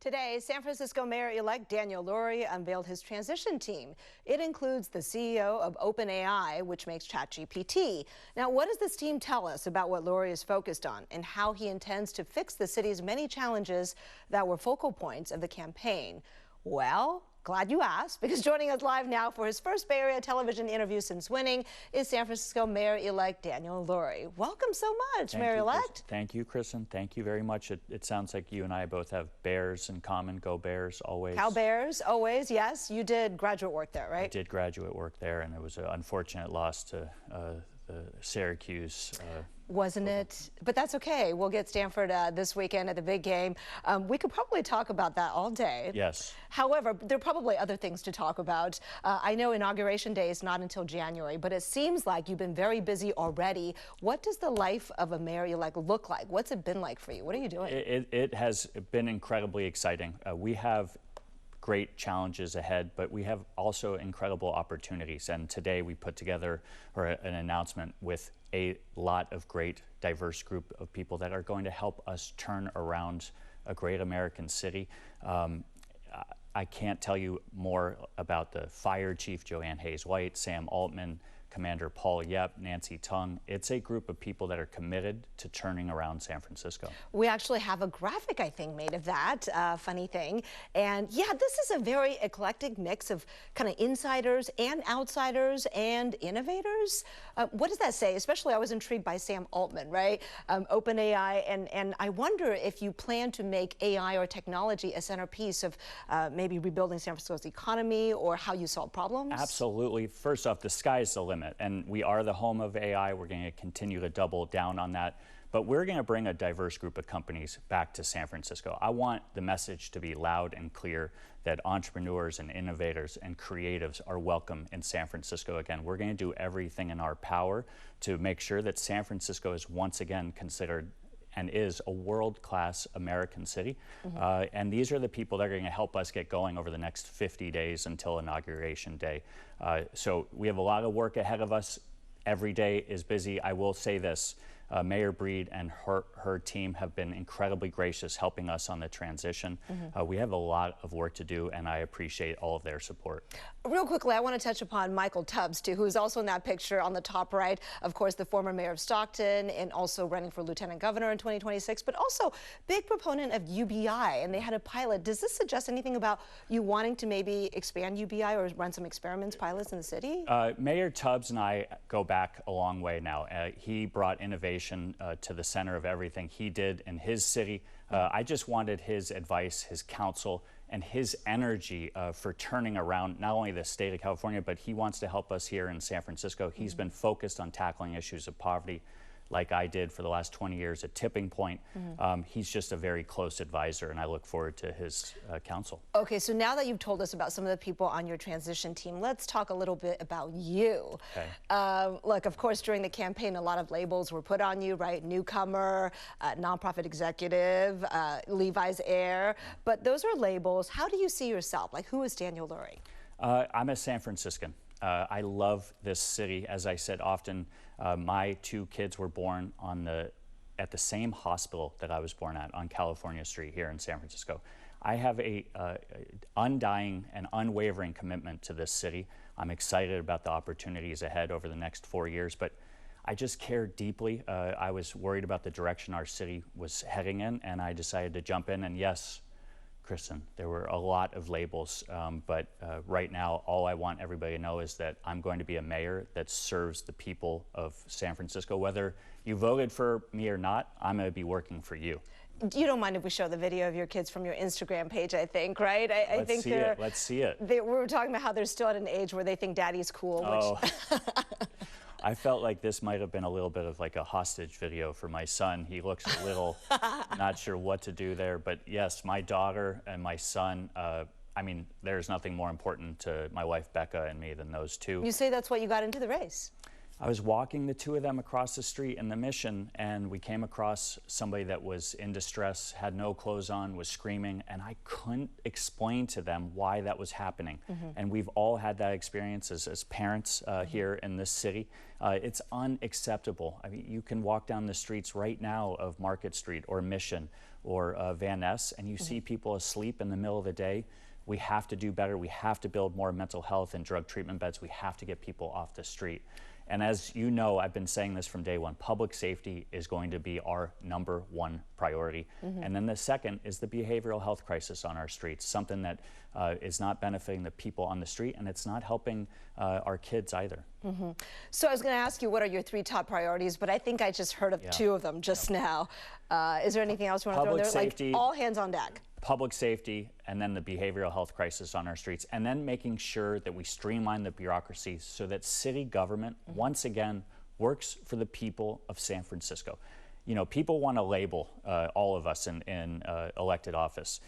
Today, San Francisco Mayor-elect Daniel Lurie unveiled his transition team. It includes the CEO of OpenAI, which makes ChatGPT. Now, what does this team tell us about what Lurie is focused on and how he intends to fix the city's many challenges that were focal points of the campaign? Well, glad you asked, because joining us live now for his first Bay Area television interview since winning is San Francisco Mayor-elect Daniel Lurie. Welcome so much, Mayor-elect. Thank you, Kristen. Thank you very much. It sounds like you and I both have Bears in common. Go Bears, always. Cow Bears, always, yes. You did graduate work there, right? I did graduate work there, and it was an unfortunate loss to the Syracuse. Wasn't it? But that's okay. We'll get Stanford this weekend at the big game. We could probably talk about that all day. Yes. However, there are probably other things to talk about. I know Inauguration Day is not until January, but it seems like you've been very busy already. What does the life of a mayor-elect look like? What's it been like for you? What are you doing? It has been incredibly exciting. We have great challenges ahead, but we have also incredible opportunities. And today we put together an announcement with a lot of great diverse group of people that are going to help us turn around a great American city. I can't tell you more about the fire chief, Joanne Hayes-White, Sam Altman, Commander Paul Yep, Nancy Tung. It's a group of people that are committed to turning around San Francisco. We actually have a graphic, I think, made of that, funny thing. And yeah, this is a very eclectic mix of kind of insiders and outsiders and innovators. What does that say? Especially, I was intrigued by Sam Altman, right? OpenAI, and I wonder if you plan to make AI or technology a centerpiece of maybe rebuilding San Francisco's economy or how you solve problems? Absolutely. First off, the sky's the limit. And we are the home of AI. We're going to continue to double down on that. But we're going to bring a diverse group of companies back to San Francisco. I want the message to be loud and clear that entrepreneurs and innovators and creatives are welcome in San Francisco again. We're going to do everything in our power to make sure that San Francisco is once again considered and is a world-class American city. And these are the people that are going to help us get going over the next 50 days until Inauguration Day. So we have a lot of work ahead of us. Every day is busy. I will say this, Mayor Breed and her team have been incredibly gracious helping us on the transition. We have a lot of work to do, and I appreciate all of their support. Real quickly, I want to touch upon Michael Tubbs, too, who's also in that picture on the top right. Of course, the former mayor of Stockton and also running for lieutenant governor in 2026, but also big proponent of UBI, and they had a pilot. Does this suggest anything about you wanting to maybe expand UBI or run some experiments, pilots in the city? Mayor Tubbs and I go back a long way now. He brought innovation to the center of everything he did in his city. I just wanted his advice, his counsel, and his energy for turning around not only the state of California, but he wants to help us here in San Francisco. He's been focused on tackling issues of poverty like I did for the last 20 years at Tipping Point. He's just a very close advisor, and I look forward to his counsel. Okay, so now that you've told us about some of the people on your transition team, let's talk a little bit about you. Okay. Look, of course, during the campaign, a lot of labels were put on you, right? Newcomer, nonprofit executive, Levi's heir, but those are labels. How do you see yourself? Like, who is Daniel Lurie? I'm a San Franciscan. I love this city. As I said often, my two kids were born at the same hospital that I was born at on California Street here in San Francisco. I have a undying and unwavering commitment to this city. I'm excited about the opportunities ahead over the next 4 years, but I just care deeply. I was worried about the direction our city was heading in, and I decided to jump in. And yes, Kristen, there were a lot of labels, but right now, all I want everybody to know is that I'm going to be a mayor that serves the people of San Francisco. Whether you voted for me or not, I'm going to be working for you. You don't mind if we show the video of your kids from your Instagram page, I think, right? Let's see it. We were talking about how they're still at an age where they think daddy's cool. Which I felt like this might have been a little bit of like a hostage video for my son. He looks a little not sure what to do there. But yes, my daughter and my son, I mean, there's nothing more important to my wife, Becca, and me than those two. You say that's what you got into the race. I was walking the two of them across the street in the Mission, and we came across somebody that was in distress, had no clothes on, was screaming, and I couldn't explain to them why that was happening. And we've all had that experience as parents here in this city. It's unacceptable. I mean, you can walk down the streets right now of Market Street or Mission or Van Ness, and you see people asleep in the middle of the day. We have to do better. We have to build more mental health and drug treatment beds. We have to get people off the street. And as you know, I've been saying this from day one, public safety is going to be our #1 priority. And then the second is the behavioral health crisis on our streets, something that is not benefiting the people on the street, and it's not helping our kids either. So I was going to ask you, what are your 3 top priorities, but I think I just heard of 2 of them just now. Is there anything else you want to throw in there? Safety, like all hands on deck. Public safety, and then the behavioral health crisis on our streets, and then making sure that we streamline the bureaucracy so that city government, once again, works for the people of San Francisco. You know, people want to label all of us in elected office,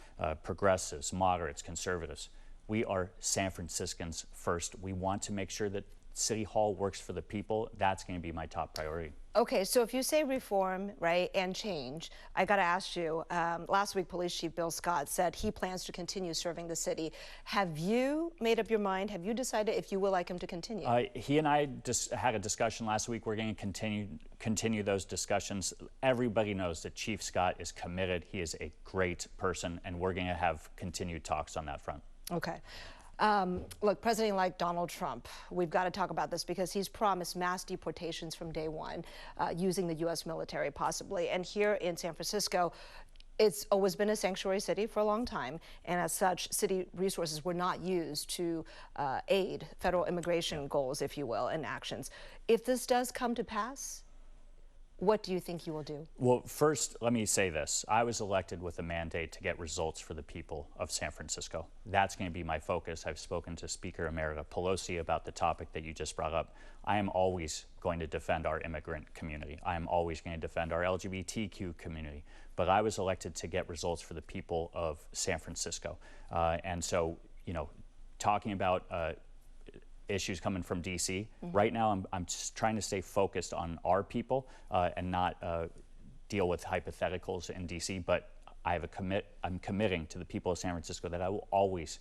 progressives, moderates, conservatives. We are San Franciscans first. We want to make sure that City Hall works for the people. That's going to be my top priority. Okay, so if you say reform, right, and change, I got to ask you, last week Police Chief Bill Scott said he plans to continue serving the city. Have you made up your mind? Have you decided if you would like him to continue? He and I just had a discussion last week. We're going to continue those discussions. Everybody knows that Chief Scott is committed. He is a great person, and we're going to have continued talks on that front. Okay. Look, President-elect Donald Trump, we've got to talk about this because he's promised mass deportations from day one, using the U.S. military possibly. And here in San Francisco, it's always been a sanctuary city for a long time, and as such, city resources were not used to aid federal immigration goals, if you will, and actions. If this does come to pass, what do you think you will do? Well, first, let me say this. I was elected with a mandate to get results for the people of San Francisco. That's going to be my focus. I've spoken to Speaker Emerita Pelosi about the topic that you just brought up. I am always going to defend our immigrant community. I am always going to defend our LGBTQ community. But I was elected to get results for the people of San Francisco. And so, you know, talking about issues coming from DC. Right now, I'm just trying to stay focused on our people and not deal with hypotheticals in DC. But I'm committing to the people of San Francisco that I will always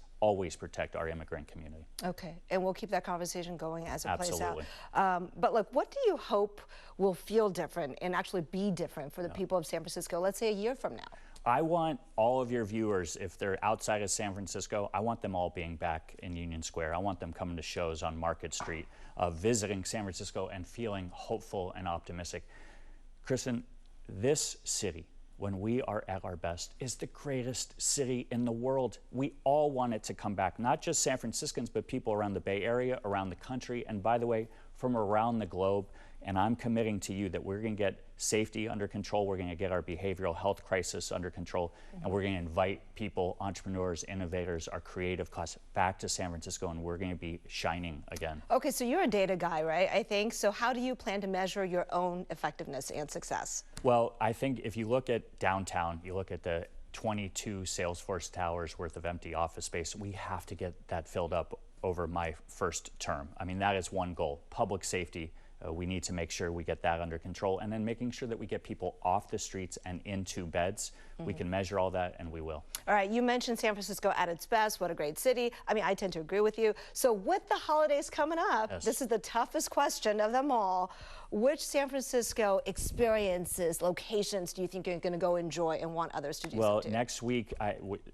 protect our immigrant community. Okay, and we'll keep that conversation going as it Absolutely. plays out. But look, what do you hope will feel different and actually be different for the people of San Francisco, let's say a year from now? I want all of your viewers, if they're outside of San Francisco, I want them all being back in Union Square. I want them coming to shows on Market Street, visiting San Francisco and feeling hopeful and optimistic. Kristen, this city, when we are at our best, is the greatest city in the world. We all want it to come back, not just San Franciscans, but people around the Bay Area, around the country, and by the way, from around the globe. And I'm committing to you that we're going to get safety under control, we're going to get our behavioral health crisis under control, and we're going to invite people, entrepreneurs, innovators, our creative class back to San Francisco, and we're going to be shining again. Okay, so you're a data guy, right, I think. So how do you plan to measure your own effectiveness and success? Well, I think if you look at downtown, you look at the 22 Salesforce towers worth of empty office space, we have to get that filled up over my first term. I mean, that is one goal. Public safety. We need to make sure we get that under control, and then making sure that we get people off the streets and into beds. We can measure all that, and we will. All right, you mentioned San Francisco at its best. What a great city. I mean, I tend to agree with you. So with the holidays coming up, this is the toughest question of them all. Which San Francisco experiences, locations do you think you're going to go enjoy and want others to do so too? Well, next week,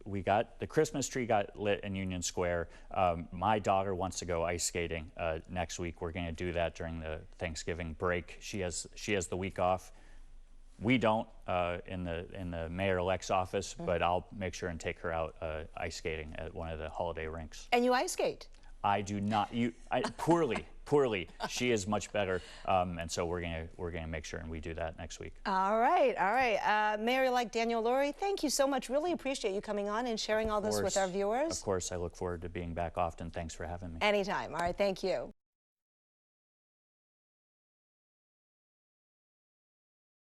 we got the Christmas tree got lit in Union Square. My daughter wants to go ice skating next week. We're going to do that during the Thanksgiving break. She has the week off. We don't in the mayor-elect's office, but I'll make sure and take her out ice skating at one of the holiday rinks. And you ice skate? I do not. Poorly. She is much better, and so we're gonna make sure and we do that next week. All right. Mayor-elect Daniel Lurie, thank you so much. Really appreciate you coming on and sharing all this with our viewers. Of course, I look forward to being back often. Thanks for having me. Anytime. All right, thank you.